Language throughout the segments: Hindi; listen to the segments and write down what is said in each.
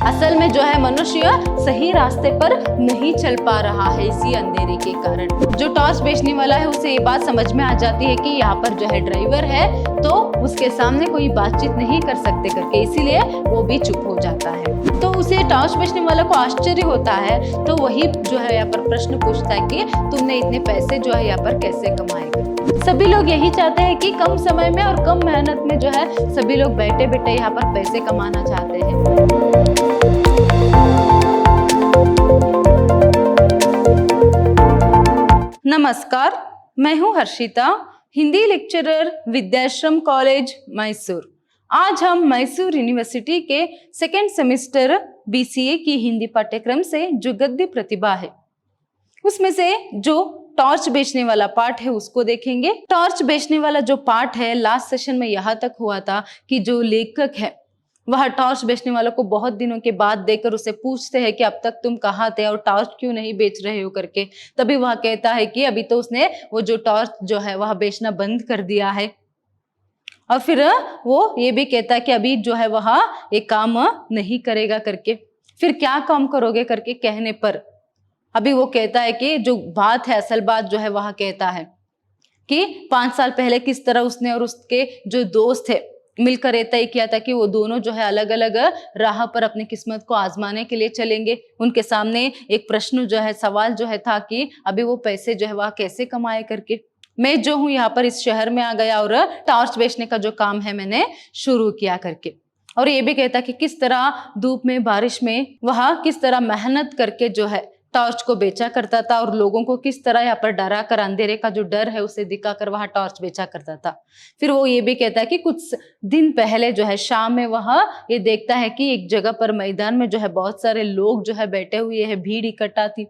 असल में जो है मनुष्य सही रास्ते पर नहीं चल पा रहा है इसी अंधेरे के कारण। जो टॉर्च बेचने वाला है उसे ये बात समझ में आ जाती है कि यहाँ पर जो है ड्राइवर है तो उसके सामने कोई बातचीत नहीं कर सकते करके, इसीलिए वो भी चुप हो जाता है। तो उसे टॉर्च बेचने वाला को आश्चर्य होता है, तो वही जो है यहाँ पर प्रश्न पूछता है कि तुमने इतने पैसे जो है यहाँ पर कैसे कमाए। सभी लोग यही चाहते हैं कि कम समय में और कम मेहनत में जो है सभी लोग बैठे बैठे यहाँ पर पैसे कमाना चाहते हैं। नमस्कार, मैं हूँ हर्षिता, हिंदी लेक्चरर विद्याश्रम कॉलेज मैसूर। आज हम मैसूर यूनिवर्सिटी के सेकेंड सेमेस्टर BCA की हिंदी पाठ्यक्रम से जो गद्य प्रतिभा है उसमें से जो टॉर्च बेचने वाला पार्ट है उसको देखेंगे। टॉर्च बेचने वाला जो पार्ट है लास्ट सेशन में यहाँ तक हुआ था कि जो लेखक है वह टॉर्च बेचने वालों को बहुत दिनों के बाद देखकर उसे पूछते हैं कि अब तक तुम कहाँ थे और टॉर्च क्यों नहीं बेच रहे हो करके। तभी वह कहता है कि अभी तो उसने वो जो टॉर्च जो है वह बेचना बंद कर दिया है। और फिर वो ये भी कहता है कि अभी जो है वह एक काम नहीं करेगा करके। फिर क्या काम करोगे करके कहने पर अभी वो कहता है कि जो बात है, असल बात जो है वह कहता है कि 5 साल पहले किस तरह उसने और उसके जो दोस्त है मिलकर ये तय किया था कि वो दोनों जो है अलग अलग राह पर अपनी किस्मत को आजमाने के लिए चलेंगे। उनके सामने एक प्रश्न जो है, सवाल जो है था कि अभी वो पैसे जो है वह कैसे कमाए करके। मैं जो हूँ यहाँ पर इस शहर में आ गया और टॉर्च बेचने का जो काम है मैंने शुरू किया करके। और ये भी कहता कि किस तरह धूप में बारिश में वह किस तरह मेहनत करके जो है टॉर्च को बेचा करता था और लोगों को किस तरह यहाँ पर डरा कर, अंधेरे का जो डर है उसे दिखाकर वह टॉर्च बेचा करता था। फिर वो ये भी कहता है कि कुछ दिन पहले जो है शाम में वह ये देखता है कि एक जगह पर मैदान में जो है बहुत सारे लोग जो है बैठे हुए हैं, भीड़ इकट्ठा थी।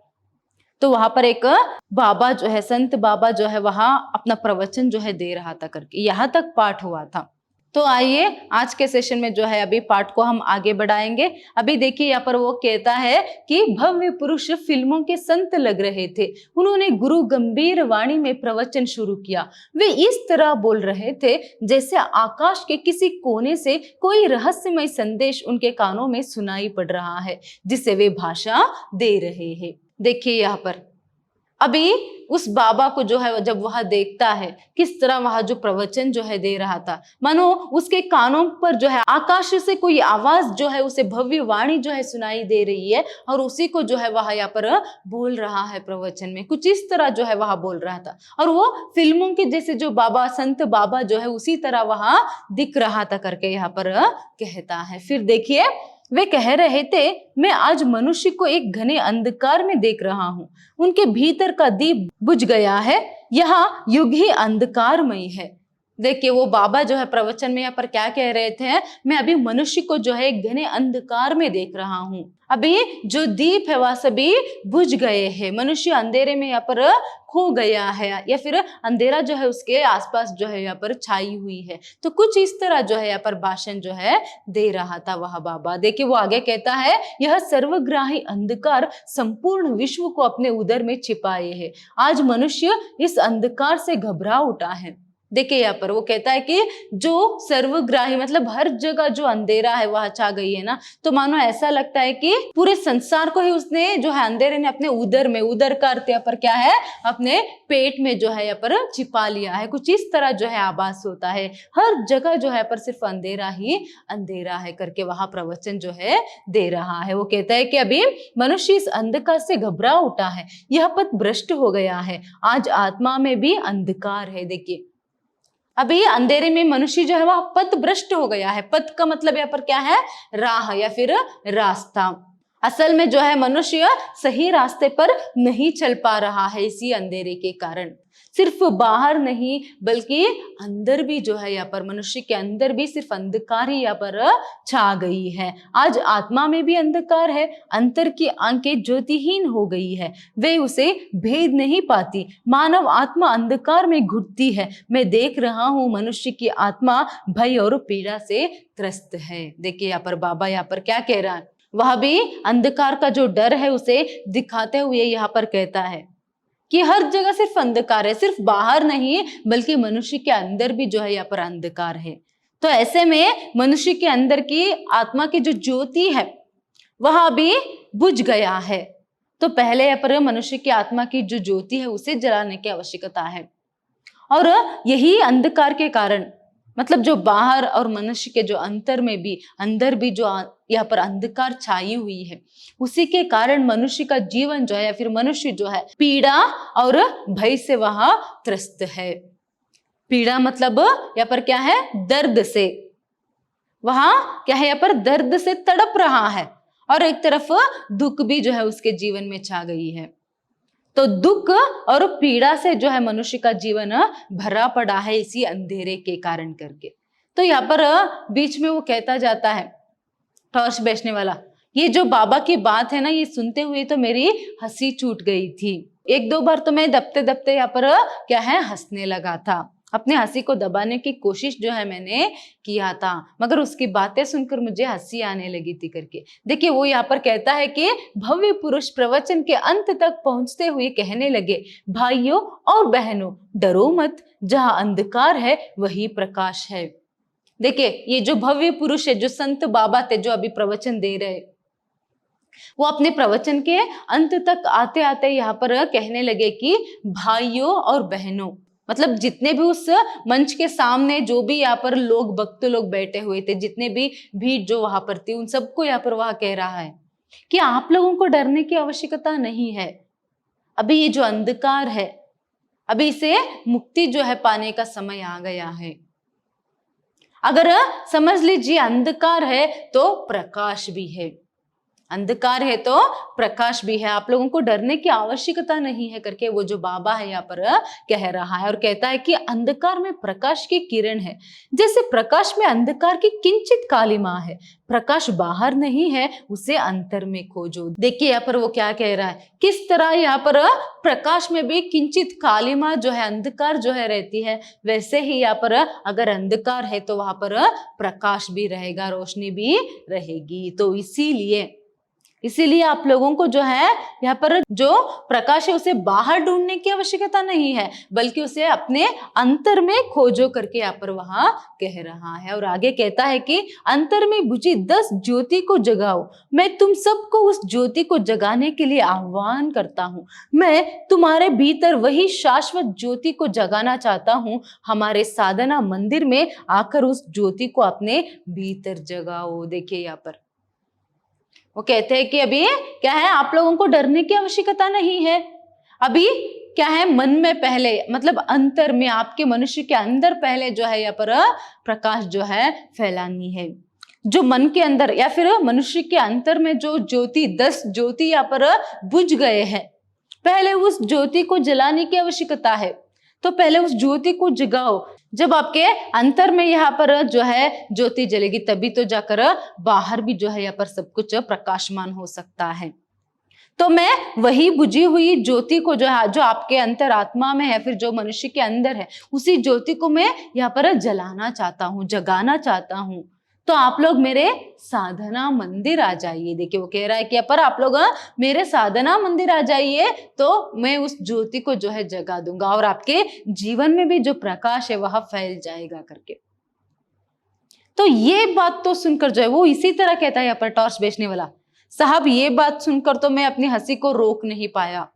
तो वहां पर एक बाबा जो है, संत बाबा जो है वहां अपना प्रवचन जो है दे रहा था करके। यहाँ तक पाठ हुआ था। तो आइए आज के सेशन में जो है अभी पाठ को हम आगे बढ़ाएंगे। अभी देखिए यहाँ पर वो कहता है कि भव्य पुरुष फिल्मों के संत लग रहे थे। उन्होंने गुरु गंभीर वाणी में प्रवचन शुरू किया। वे इस तरह बोल रहे थे जैसे आकाश के किसी कोने से कोई रहस्यमय संदेश उनके कानों में सुनाई पड़ रहा है जिसे वे भाषा दे रहे हैं। देखिए यहाँ पर अभी उस बाबा को जो है जब वह देखता है किस तरह वह जो प्रवचन जो है दे रहा था, मानो उसके कानों पर जो है आकाश से कोई आवाज जो है उसे भव्य वाणी जो है सुनाई दे रही है और उसी को जो है वह यहाँ पर बोल रहा है प्रवचन में। कुछ इस तरह जो है वह बोल रहा था और वो फिल्मों के जैसे जो बाबा, संत बाबा जो है उसी तरह वहां दिख रहा था करके यहाँ पर कहता है। फिर देखिए वे कह रहे थे, मैं आज मनुष्य को एक घने अंधकार में देख रहा हूँ। उनके भीतर का दीप बुझ गया है, यहाँ युग ही अंधकारमय है। देखिए वो बाबा जो है प्रवचन में यहाँ पर क्या कह रहे थे, मैं अभी मनुष्य को जो है एक घने अंधकार में देख रहा हूँ। अभी जो दीप है वह सभी बुझ गए हैं। मनुष्य अंधेरे में यहाँ पर खो गया है या फिर अंधेरा जो है उसके आसपास जो है यहाँ पर छाई हुई है। तो कुछ इस तरह जो है यहाँ पर भाषण जो है दे रहा था वह बाबा। देखिए वो आगे कहता है, यह सर्वग्राही अंधकार संपूर्ण विश्व को अपने उदर में छिपाए है। आज मनुष्य इस अंधकार से घबरा उठा है। देखिए यहाँ पर वो कहता है कि जो सर्वग्राही मतलब हर जगह जो अंधेरा है वह छा गई है ना, तो मानो ऐसा लगता है कि पूरे संसार को ही उसने जो है अंधेरे ने अपने उदर में, उदर का अर्थ यहाँ पर क्या है, अपने पेट में जो है यहाँ पर छिपा लिया है। कुछ इस तरह जो है आभास होता है, हर जगह जो है पर सिर्फ अंधेरा ही अंधेरा है करके वहां प्रवचन जो है दे रहा है। वो कहता है कि अभी मनुष्य इस अंधकार से घबरा उठा है, यह पथ भ्रष्ट हो गया है, आज आत्मा में भी अंधकार है। देखिए अभी अंधेरे में मनुष्य जो है वह पथ भ्रष्ट हो गया है। पथ का मतलब यहाँ पर क्या है, राह या फिर रास्ता। असल में जो है मनुष्य सही रास्ते पर नहीं चल पा रहा है इसी अंधेरे के कारण। सिर्फ बाहर नहीं बल्कि अंदर भी जो है यहाँ पर मनुष्य के अंदर भी सिर्फ अंधकार ही यहाँ पर छा गई है। आज आत्मा में भी अंधकार है, अंतर की आंखें ज्योतिहीन हो गई है, वे उसे भेद नहीं पाती। मानव आत्मा अंधकार में घुटती है। मैं देख रहा हूँ मनुष्य की आत्मा भय और पीड़ा से त्रस्त है। देखिए यहाँ पर बाबा यहाँ पर क्या कह रहा है, वह भी अंधकार का जो डर है उसे दिखाते हुए यहाँ पर कहता है कि हर जगह सिर्फ अंधकार है, सिर्फ बाहर नहीं बल्कि मनुष्य के अंदर भी जो है यहाँ पर अंधकार है। तो ऐसे में मनुष्य के अंदर की आत्मा की जो ज्योति है वह भी बुझ गया है। तो पहले यहाँ पर मनुष्य की आत्मा की जो ज्योति है उसे जलाने की आवश्यकता है। और यही अंधकार के कारण, मतलब जो बाहर और मनुष्य के जो अंतर में भी, अंदर भी जो यहाँ पर अंधकार छाई हुई है, उसी के कारण मनुष्य का जीवन जो है या फिर मनुष्य जो है पीड़ा और भय से वहां त्रस्त है। पीड़ा मतलब यहाँ पर क्या है, दर्द से, वहां क्या है, यहाँ पर दर्द से तड़प रहा है, और एक तरफ दुख भी जो है उसके जीवन में छा गई है। तो दुख और पीड़ा से जो है मनुष्य का जीवन भरा पड़ा है इसी अंधेरे के कारण करके। तो यहाँ पर बीच में वो कहता जाता है टॉर्च बेचने वाला, ये जो बाबा की बात है ना, ये सुनते हुए तो मेरी हंसी छूट गई थी। एक दो बार तो मैं दबते दबते यहाँ पर क्या है हंसने लगा था, अपने हंसी को दबाने की कोशिश जो है मैंने किया था, मगर उसकी बातें सुनकर मुझे हंसी आने लगी थी करके। देखिए वो यहाँ पर कहता है कि भव्य पुरुष प्रवचन के अंत तक पहुंचते हुए कहने लगे, भाइयों और बहनों डरो मत, जहां अंधकार है वही प्रकाश है। देखिए ये जो भव्य पुरुष है, जो संत बाबा थे जो अभी प्रवचन दे रहे, वो अपने प्रवचन के अंत तक आते आते यहाँ पर कहने लगे कि भाइयों और बहनों, मतलब जितने भी उस मंच के सामने जो भी यहाँ पर लोग, भक्त लोग बैठे हुए थे, जितने भी भीड़ जो वहां पर थी, उन सबको यहाँ पर वह कह रहा है कि आप लोगों को डरने की आवश्यकता नहीं है। अभी ये जो अंधकार है, अभी इसे मुक्ति जो है पाने का समय आ गया है। अगर समझ लीजिए अंधकार है तो प्रकाश भी है, अंधकार है तो प्रकाश भी है, आप लोगों को डरने की आवश्यकता नहीं है करके वो जो बाबा है यहाँ पर कह रहा है। और कहता है कि अंधकार में प्रकाश की किरण है, जैसे प्रकाश में अंधकार की किंचित कालिमा है, प्रकाश बाहर नहीं है, उसे अंतर में खोजो। देखिए यहाँ पर वो क्या कह रहा है, किस तरह यहाँ पर प्रकाश में भी किंचित कालिमा जो है, अंधकार जो है रहती है, वैसे ही यहाँ पर अगर अंधकार है तो वहां पर प्रकाश भी रहेगा, रोशनी भी रहेगी। तो इसीलिए आप लोगों को जो है यहाँ पर जो प्रकाश है उसे बाहर ढूंढने की आवश्यकता नहीं है, बल्कि उसे अपने अंतर में खोजो करके यहाँ पर वहां कह रहा है। और आगे कहता है कि अंतर में बुझी 10 ज्योति को जगाओ, मैं तुम सबको उस ज्योति को जगाने के लिए आह्वान करता हूँ। मैं तुम्हारे भीतर वही शाश्वत ज्योति को जगाना चाहता हूँ। हमारे साधना मंदिर में आकर उस ज्योति को अपने भीतर जगाओ। देखिए यहाँ पर वो कहते हैं कि अभी क्या है, आप लोगों को डरने की आवश्यकता नहीं है। अभी क्या है, मन में पहले, मतलब अंतर में, आपके मनुष्य के अंदर पहले जो है यहाँ पर प्रकाश जो है फैलानी है। जो मन के अंदर या फिर मनुष्य के अंतर में जो ज्योति, 10 ज्योति यहाँ पर बुझ गए हैं, पहले उस ज्योति को जलाने की आवश्यकता है। तो पहले उस ज्योति को जगाओ। जब आपके अंतर में यहाँ पर जो है ज्योति जलेगी, तभी तो जाकर बाहर भी जो है यहाँ पर सब कुछ प्रकाशमान हो सकता है। तो मैं वही बुझी हुई ज्योति को जो है, जो आपके अंतर आत्मा में है, फिर जो मनुष्य के अंदर है, उसी ज्योति को मैं यहाँ पर जलाना चाहता हूँ, जगाना चाहता हूँ। तो आप लोग मेरे साधना मंदिर आ जाइए। देखिए वो कह रहा है कि पर आप लोग मेरे साधना मंदिर आ जाइए, तो मैं उस ज्योति को जो है जगा दूंगा और आपके जीवन में भी जो प्रकाश है वह फैल जाएगा करके। तो ये बात तो सुनकर जो है वो इसी तरह कहता है यहाँ पर टॉर्च बेचने वाला, साहब ये बात सुनकर तो मैं अपनी हंसी को रोक नहीं पाया।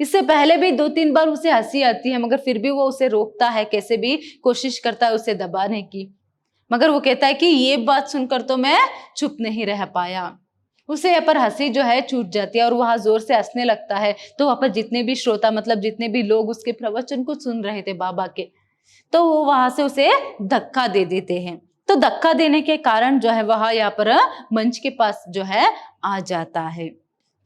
इससे पहले भी 2-3 बार उसे हंसी आती है, मगर फिर भी वो उसे रोकता है, कैसे भी कोशिश करता है उसे दबाने की। मगर वो कहता है कि ये बात सुनकर तो मैं चुप नहीं रह पाया। उसे यहाँ पर हंसी जो है छूट जाती है और वहां जोर से हंसने लगता है। तो वहां पर जितने भी श्रोता, मतलब जितने भी लोग उसके प्रवचन को सुन रहे थे बाबा के, तो वो वहां से उसे धक्का दे देते हैं। तो धक्का देने के कारण जो है वह यहाँ पर मंच के पास जो है आ जाता है।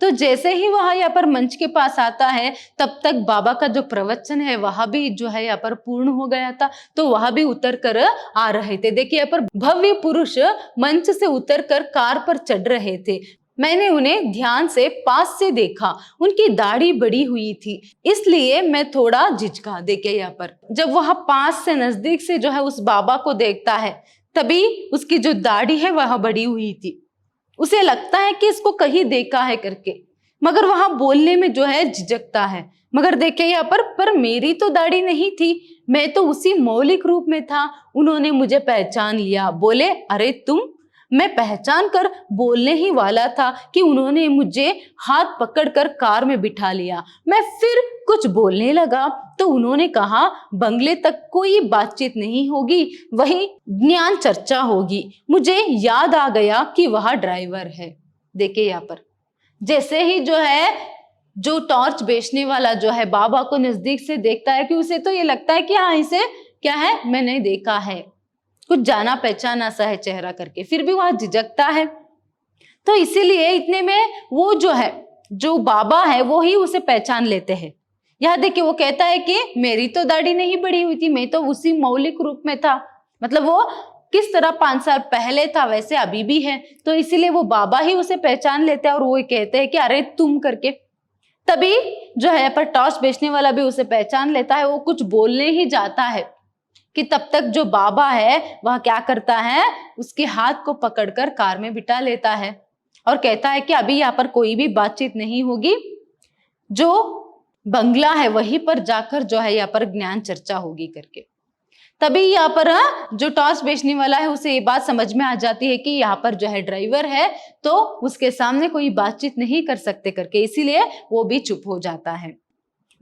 तो जैसे ही वह यहाँ पर मंच के पास आता है, तब तक बाबा का जो प्रवचन है वह भी जो है यहाँ पर पूर्ण हो गया था। तो वह भी उतर कर आ रहे थे। देखिए यहाँ पर भव्य पुरुष मंच से उतर कर कार पर चढ़ रहे थे। मैंने उन्हें ध्यान से पास से देखा, उनकी दाढ़ी बड़ी हुई थी, इसलिए मैं थोड़ा झिझका। देखिए यहाँ पर जब वह पास से, नजदीक से जो है उस बाबा को देखता है, तभी उसकी जो दाढ़ी है वह बड़ी हुई थी। उसे लगता है कि इसको कहीं देखा है करके, मगर वहां बोलने में जो है झिझकता है। मगर देखिए यहाँ पर मेरी तो दाढ़ी नहीं थी, मैं तो उसी मौलिक रूप में था। उन्होंने मुझे पहचान लिया, बोले अरे तुम। मैं पहचान कर बोलने ही वाला था कि उन्होंने मुझे हाथ पकड़कर कार में बिठा लिया। मैं फिर कुछ बोलने लगा तो उन्होंने कहा, बंगले तक कोई बातचीत नहीं होगी, वही ज्ञान चर्चा होगी। मुझे याद आ गया कि वह ड्राइवर है। देखिए यहाँ पर जैसे ही जो टॉर्च बेचने वाला जो है बाबा को नजदीक से देखता है कि उसे तो ये लगता है कि हाँ, इसे क्या है, मैंने देखा है, कुछ जाना पहचाना सा है चेहरा करके, फिर भी वह झिझकता है। तो इसीलिए इतने में वो जो बाबा है वो ही उसे पहचान लेते हैं। यह देखिए वो कहता है कि मेरी तो दाढ़ी नहीं बढ़ी हुई थी, मैं तो उसी मौलिक रूप में था, मतलब वो किस तरह 5 साल पहले था वैसे अभी भी है। तो इसीलिए वो बाबा ही उसे पहचान लेते हैं और वो कहते हैं कि अरे तुम करके। तभी पर टॉर्च बेचने वाला भी उसे पहचान लेता है। वो कुछ बोलने ही जाता है कि तब तक जो बाबा है वह क्या करता है, उसके हाथ को पकड़कर कार में बिठा लेता है और कहता है कि अभी यहाँ पर कोई भी बातचीत नहीं होगी, जो बंगला है वहीं पर जाकर यहाँ पर ज्ञान चर्चा होगी करके। तभी यहाँ पर जो टॉर्च बेचने वाला है उसे ये बात समझ में आ जाती है कि यहाँ पर ड्राइवर है तो उसके सामने कोई बातचीत नहीं कर सकते करके, इसीलिए वो भी चुप हो जाता है।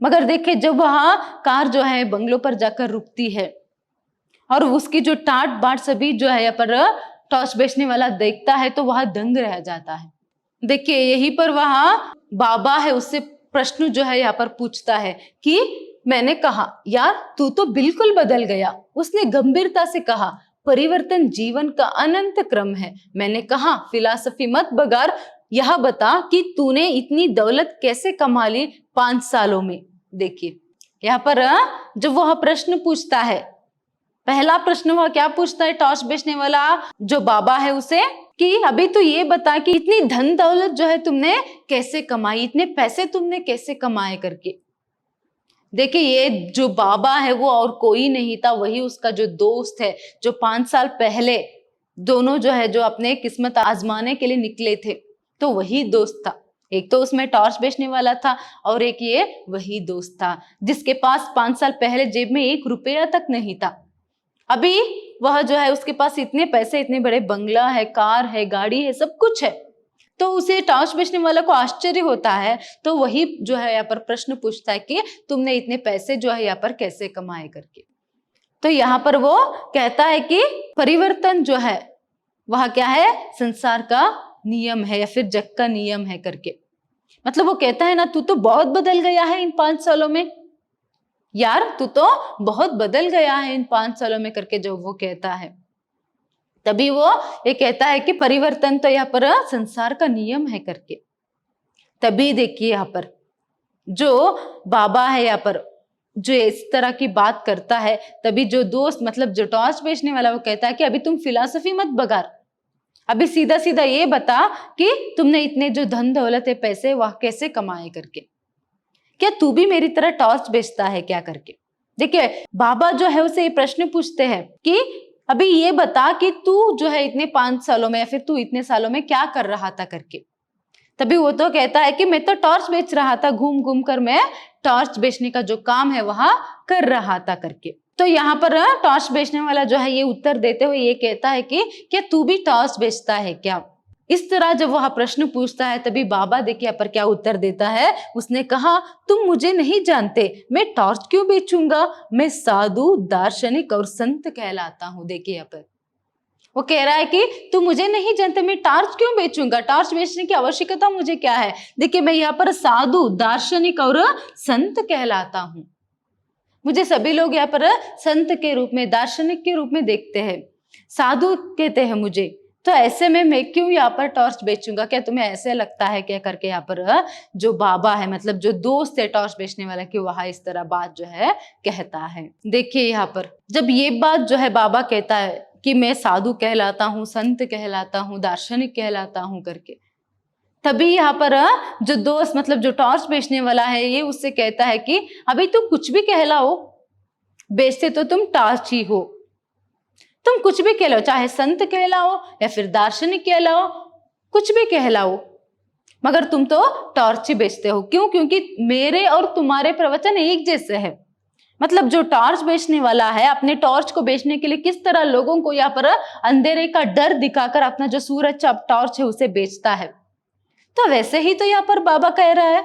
मगर देखिए जब वहां कार बंगलों पर जाकर रुकती है और उसकी जो टाट बाट सभी यहाँ पर टॉर्च बेचने वाला देखता है तो वह दंग रह जाता है। देखिए यहीं पर वहां बाबा है उससे प्रश्न यहाँ पर पूछता है कि मैंने कहा, यार तू तो बिल्कुल बदल गया। उसने गंभीरता से कहा, परिवर्तन जीवन का अनंत क्रम है। मैंने कहा, फिलॉसफी मत बगार, यह बता कि तूने इतनी दौलत कैसे कमा ली 5 सालों में। देखिए यहाँ पर जब वह प्रश्न पूछता है, पहला प्रश्न वह क्या पूछता है टॉर्च बेचने वाला जो बाबा है उसे, कि अभी तो ये बता कि इतनी धन दौलत तुमने कैसे कमाई, इतने पैसे तुमने कैसे कमाए करके। देखिए ये जो बाबा है वो और कोई नहीं था, वही उसका जो दोस्त है जो 5 साल पहले दोनों जो अपने किस्मत आजमाने के लिए निकले थे, तो वही दोस्त था। एक तो उसमें टॉर्च बेचने वाला था और एक ये वही दोस्त था जिसके पास 5 साल पहले जेब में 1 रुपया तक नहीं था। अभी वह उसके पास इतने पैसे, इतने बड़े बंगला है, कार है, गाड़ी है, सब कुछ है। तो उसे टॉर्च बेचने वाला को आश्चर्य होता है, तो वही यहाँ पर प्रश्न पूछता है कि तुमने इतने पैसे यहाँ पर कैसे कमाए करके। तो यहाँ पर वो कहता है कि परिवर्तन वह क्या है, संसार का नियम है या फिर जग का नियम है करके। मतलब वो कहता है ना, तू तो बहुत बदल गया है इन 5 सालों में, यार तू तो बहुत बदल गया है इन 5 सालों में करके जब वो कहता है, तभी वो ये कहता है कि परिवर्तन तो यहाँ पर संसार का नियम है करके। तभी देखिए यहाँ पर जो बाबा है यहाँ पर जो इस तरह की बात करता है, तभी जो दोस्त मतलब जो टॉर्च बेचने वाला वो कहता है कि अभी तुम फिलॉसफी मत बगार, अभी सीधा सीधा ये बता कि तुमने इतने जो धन दौलत है, पैसे, वह कैसे कमाए करके। क्या तू भी मेरी तरह टॉर्च बेचता है क्या करके। देखिए बाबा है उसे ये प्रश्न पूछते हैं कि अभी ये बता कि तू इतने 5 सालों में या फिर तू इतने सालों में क्या कर रहा था करके। तभी वो तो कहता है कि मैं तो टॉर्च बेच रहा था, घूम घूम कर मैं टॉर्च बेचने का जो काम है वहां कर रहा था करके। तो यहाँ पर टॉर्च बेचने वाला ये उत्तर देते हुए ये कहता है कि क्या तू भी टॉर्च बेचता है क्या। इस तरह जब वह प्रश्न पूछता है तभी बाबा देखिए यहाँ पर क्या उत्तर देता है। उसने कहा, तुम मुझे नहीं जानते, मैं टॉर्च क्यों बेचूंगा, मैं साधु, दार्शनिक और संत कहलाता हूँ। देखिए यहाँ पर वो कह रहा है कि तुम मुझे नहीं जानते, मैं टॉर्च क्यों बेचूंगा, टॉर्च बेचने की आवश्यकता मुझे क्या है। देखिए मैं यहाँ पर साधु, दार्शनिक और संत कहलाता हूँ। मुझे सभी लोग यहाँ पर संत के रूप में, दार्शनिक के रूप में देखते हैं, साधु कहते हैं मुझे। तो ऐसे में मैं क्यों यहाँ पर टॉर्च बेचूंगा, क्या तुम्हें ऐसे लगता है क्या करके यहाँ पर जो बाबा है मतलब जो दोस्त है टॉर्च बेचने वाला कि वह इस तरह बात कहता है। देखिए यहाँ पर जब ये बात बाबा कहता है कि मैं साधु कहलाता हूँ, संत कहलाता हूँ, दार्शनिक कहलाता हूँ करके, तभी यहाँ पर जो दोस्त मतलब जो टॉर्च बेचने वाला है ये उससे कहता है कि अभी तुम कुछ भी कहलाओ, बेचते तो तुम टॉर्च ही हो, तुम कुछ भी कहलाओ, चाहे संत कहलाओ या फिर दार्शनिक कहलाओ, कुछ भी कहलाओ, मगर तुम तो टॉर्च ही बेचते हो। क्यों? क्योंकि मेरे और तुम्हारे प्रवचन एक जैसे है। मतलब जो टॉर्च बेचने वाला है अपने टॉर्च को बेचने के लिए किस तरह लोगों को यहाँ पर अंधेरे का डर दिखाकर अपना जो सूरज चाप टॉर्च है उसे बेचता है, तो वैसे ही तो यहाँ पर बाबा कह रहा है।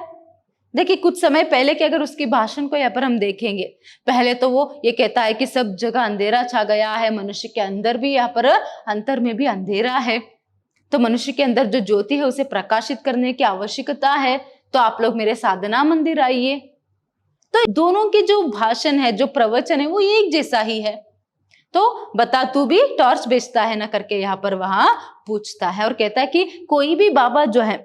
देखिए कुछ समय पहले के अगर उसकी भाषण को यहाँ पर हम देखेंगे, पहले तो वो ये कहता है कि सब जगह अंधेरा छा गया है, मनुष्य के अंदर भी यहाँ पर अंतर में भी अंधेरा है, तो मनुष्य के अंदर जो ज्योति है उसे प्रकाशित करने की आवश्यकता है, तो आप लोग मेरे साधना मंदिर आइए। तो दोनों की जो भाषण है, जो प्रवचन है, वो एक जैसा ही है। तो बता तू भी टॉर्च बेचता है ना करके यहाँ पर वहां पूछता है और कहता है कि कोई भी बाबा जो है,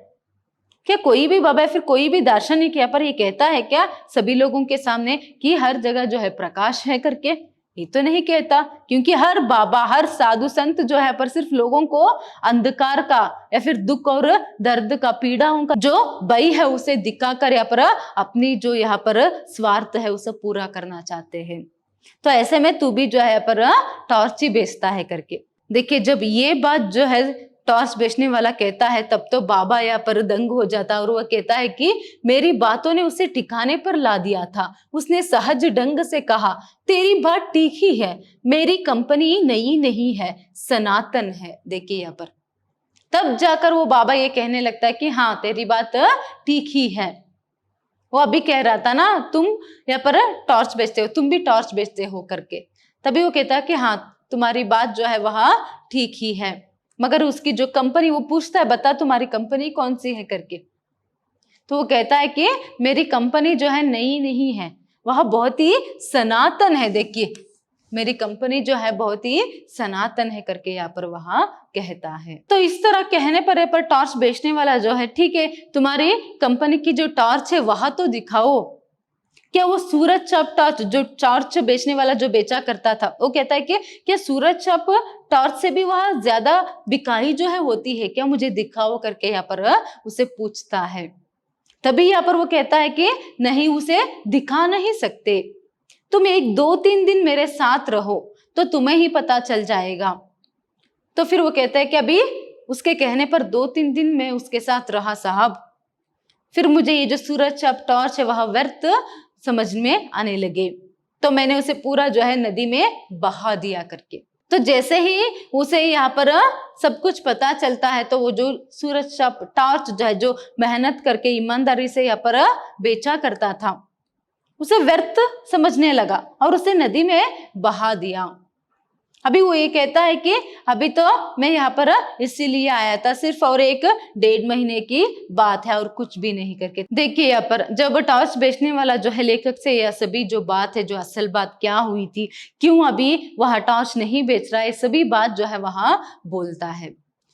क्या कोई भी बाबा या फिर कोई भी दार्शनिक यहाँ पर ये कहता है क्या सभी लोगों के सामने कि हर जगह जो है प्रकाश है करके? ये तो नहीं कहता, क्योंकि हर बाबा, हर साधु संत जो है पर सिर्फ लोगों को अंधकार का या फिर दुख और दर्द का, पीड़ाओं का जो भय है उसे दिखाकर यहाँ पर अपनी जो यहाँ पर स्वार्थ है उसे पूरा करना चाहते हैं। तो ऐसे में तू भी जो है पर टॉर्च ही बेचता है करके। देखिए जब ये बात जो है टॉर्च बेचने वाला कहता है तब तो बाबा यहाँ पर दंग हो जाता है और वह कहता है कि मेरी बातों ने उसे ठिकाने पर ला दिया था। उसने सहज ढंग से कहा, तेरी बात ठीक ही है, मेरी कंपनी नई नहीं है, सनातन है। देखिए यहाँ पर तब जाकर वो बाबा ये कहने लगता है कि हाँ तेरी बात ठीक ही है। वो अभी कह रहा था ना तुम यहाँ पर टॉर्च बेचते हो, तुम भी टॉर्च बेचते हो करके, तभी वो कहता है कि हाँ तुम्हारी बात जो है वह ठीक ही है। मगर उसकी जो कंपनी, वो पूछता है बता तुम्हारी कंपनी कौन सी है करके, तो वो कहता है कि मेरी कंपनी जो है नई नहीं है, वह बहुत ही सनातन है। देखिए मेरी कंपनी जो है बहुत ही सनातन है करके यहाँ पर वहां कहता है। तो इस तरह कहने पर टॉर्च बेचने वाला जो है, ठीक है तुम्हारी कंपनी की जो टॉर्च है वहां तो दिखाओ। क्या वो सूरज चाप टॉर्च जो टॉर्च बेचने वाला जो बेचा करता था, वो कहता है कि क्या सूरज चाप टॉर्च से भी वह ज्यादा बिकाई जो है होती है क्या, मुझे दिखाओ करके यहाँ पर उसे पूछता है। तभी यहाँ पर वो कहता है कि नहीं उसे दिखा नहीं सकते, तुम 1-2-3 दिन मेरे साथ रहो तो तुम्हें ही पता चल जाएगा। तो फिर वो कहता है कि अभी उसके कहने पर 2-3 दिन में उसके साथ रहा साहब, फिर मुझे ये जो सूरज चाप टॉर्च है वह व्यर्थ समझ में आने लगे, तो मैंने उसे पूरा जो है नदी में बहा दिया करके। तो जैसे ही उसे यहाँ पर सब कुछ पता चलता है तो वो जो सूरज चाप टॉर्च जो है, जो मेहनत करके ईमानदारी से यहाँ पर बेचा करता था, उसे व्यर्थ समझने लगा और उसे नदी में बहा दिया। अभी वो ये कहता है कि अभी तो मैं यहाँ पर इसीलिए आया था, सिर्फ और 1-1.5 महीने की बात है और कुछ भी नहीं करके। देखिए यहाँ पर जब टॉर्च बेचने वाला जो है लेखक से यह सभी जो बात है, जो असल बात क्या हुई थी, क्यों अभी वह टॉर्च नहीं बेच रहा है, सभी बात जो है वहां बोलता है।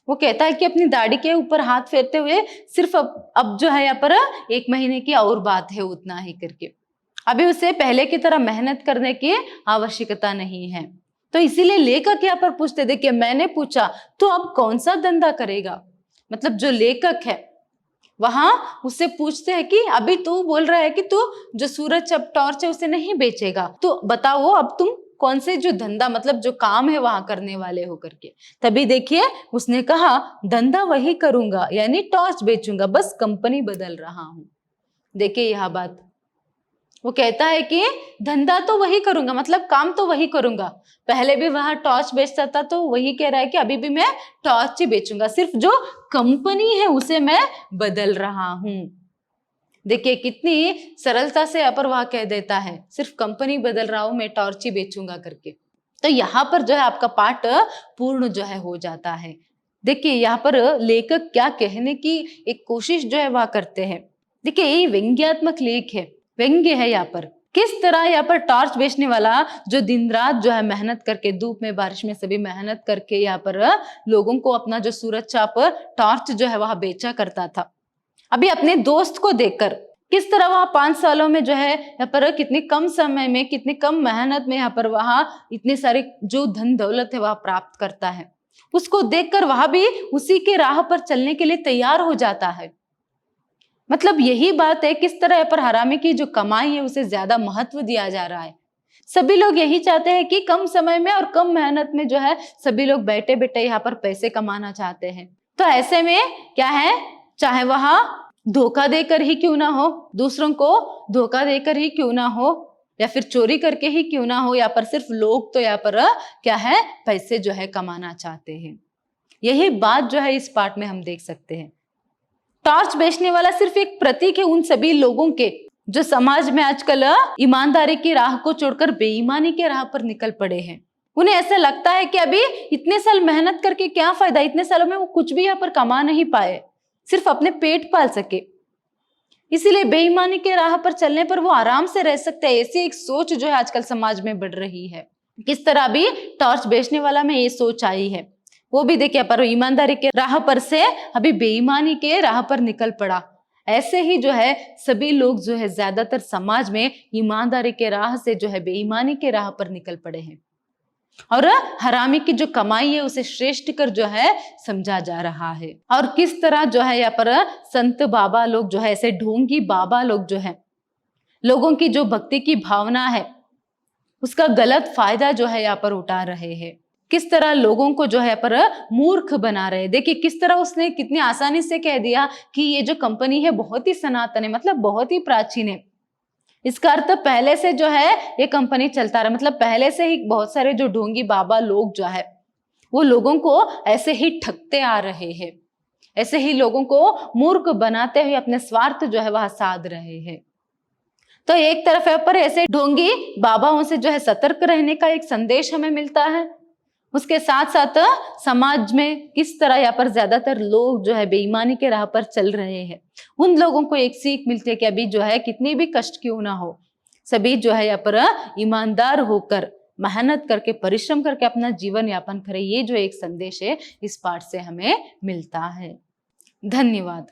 वो कहता है कि अपनी दाढ़ी के ऊपर हाथ फेरते हुए सिर्फ अब जो है यहाँ पर 1 महीने की और बात है, उतना ही करके। अभी उसे पहले की तरह मेहनत करने की आवश्यकता नहीं है। तो इसीलिए लेखक यहाँ पर पूछते, देखिए मैंने पूछा तो अब कौन सा धंधा करेगा, मतलब जो लेखक है वहां उससे पूछते हैं कि अभी तू बोल रहा है कि तू जो सूरज चाप टॉर्च है उसे नहीं बेचेगा, तो बताओ अब तुम कौन से जो धंधा, मतलब जो काम है वहां करने वाले हो करके। तभी देखिए उसने कहा धंधा वही करूंगा, यानी टॉर्च बेचूंगा, बस कंपनी बदल रहा हूं। देखिए यह बात, वो कहता है कि धंधा तो वही करूंगा, मतलब काम तो वही करूंगा, पहले भी वहां टॉर्च बेचता था तो वही कह रहा है कि अभी भी मैं टॉर्च ही बेचूंगा, सिर्फ जो कंपनी है उसे मैं बदल रहा हूं। देखिए कितनी सरलता से यहाँ पर वह कह देता है, सिर्फ कंपनी बदल रहा हूं, मैं टॉर्च ही बेचूंगा करके। तो यहाँ पर जो है आपका पाठ पूर्ण जो है हो जाता है। देखिए यहाँ पर लेखक क्या कहने की एक कोशिश जो है वह करते हैं। देखिए ये व्यंग्यात्मक लेख है, व्यंग्य है यहाँ पर। किस तरह यहाँ पर टॉर्च बेचने वाला जो दिन रात जो है मेहनत करके, धूप में बारिश में सभी मेहनत करके यहाँ पर लोगों को अपना जो सूरज चाप टॉर्च जो है वह बेचा करता था, अभी अपने दोस्त को देखकर किस तरह वह 5 सालों में जो है यहाँ पर कितनी कम समय में, कितनी कम मेहनत में यहाँ पर वह इतने सारे जो धन दौलत है वह प्राप्त करता है, उसको देखकर वह भी उसी के राह पर चलने के लिए तैयार हो जाता है। मतलब यही बात है, किस तरह पर हरामी की जो कमाई है उसे ज्यादा महत्व दिया जा रहा है। सभी लोग यही चाहते हैं कि कम समय में और कम मेहनत में जो है सभी लोग बैठे बैठे यहाँ पर पैसे कमाना चाहते हैं। तो ऐसे में क्या है, चाहे वह धोखा देकर ही क्यों ना हो, दूसरों को धोखा देकर ही क्यों ना हो, या फिर चोरी करके ही क्यों ना हो, यहाँ पर सिर्फ लोग तो यहाँ पर क्या है, पैसे जो है कमाना चाहते हैं। यही बात जो है इस पार्ट में हम देख सकते हैं। टॉर्च बेचने वाला सिर्फ एक प्रतीक है उन सभी लोगों के जो समाज में आजकल ईमानदारी की राह को छोड़कर बेईमानी के राह पर निकल पड़े हैं। उन्हें ऐसा लगता है कि अभी इतने साल मेहनत करके क्या फायदा, इतने सालों में वो कुछ भी यहाँ पर कमा नहीं पाए, सिर्फ अपने पेट पाल सके, इसीलिए बेईमानी के राह पर चलने पर वो आराम से रह सकते हैं। ऐसी एक सोच जो है आजकल समाज में बढ़ रही है। किस तरह भी टॉर्च बेचने वाला में ये सोच आई है, वो भी देखिए पर ईमानदारी के राह पर से अभी बेईमानी के राह पर निकल पड़ा। ऐसे ही जो है सभी लोग जो है ज्यादातर समाज में ईमानदारी के राह से जो है बेईमानी के राह पर निकल पड़े हैं और हरामी की जो कमाई है उसे श्रेष्ठ कर जो है समझा जा रहा है। और किस तरह जो है यहाँ पर संत बाबा लोग जो है, ऐसे ढोंगी बाबा लोग जो है, लोगों की जो भक्ति की भावना है उसका गलत फायदा जो है यहाँ पर उठा रहे हैं। किस तरह लोगों को जो है पर मूर्ख बना रहे हैं। देखिए किस तरह उसने कितनी आसानी से कह दिया कि ये जो कंपनी है बहुत ही सनातन है, मतलब बहुत ही प्राचीन है। इसका अर्थ पहले से जो है ये कंपनी चलता रहा, मतलब पहले से ही बहुत सारे जो ढोंगी बाबा लोग जो है वो लोगों को ऐसे ही ठगते आ रहे हैं, ऐसे ही लोगों को मूर्ख बनाते हुए अपने स्वार्थ जो है वह साध रहे हैं। तो एक तरफ पर ऐसे ढोंगी बाबाओं से जो है सतर्क रहने का एक संदेश हमें मिलता है, उसके साथ साथ समाज में किस तरह यहाँ पर ज्यादातर लोग जो है बेईमानी के राह पर चल रहे हैं, उन लोगों को एक सीख मिलती है कि अभी जो है कितनी भी कष्ट क्यों ना हो, सभी जो है यहाँ पर ईमानदार होकर मेहनत करके परिश्रम करके अपना जीवन यापन करें। ये जो एक संदेश है इस पाठ से हमें मिलता है। धन्यवाद।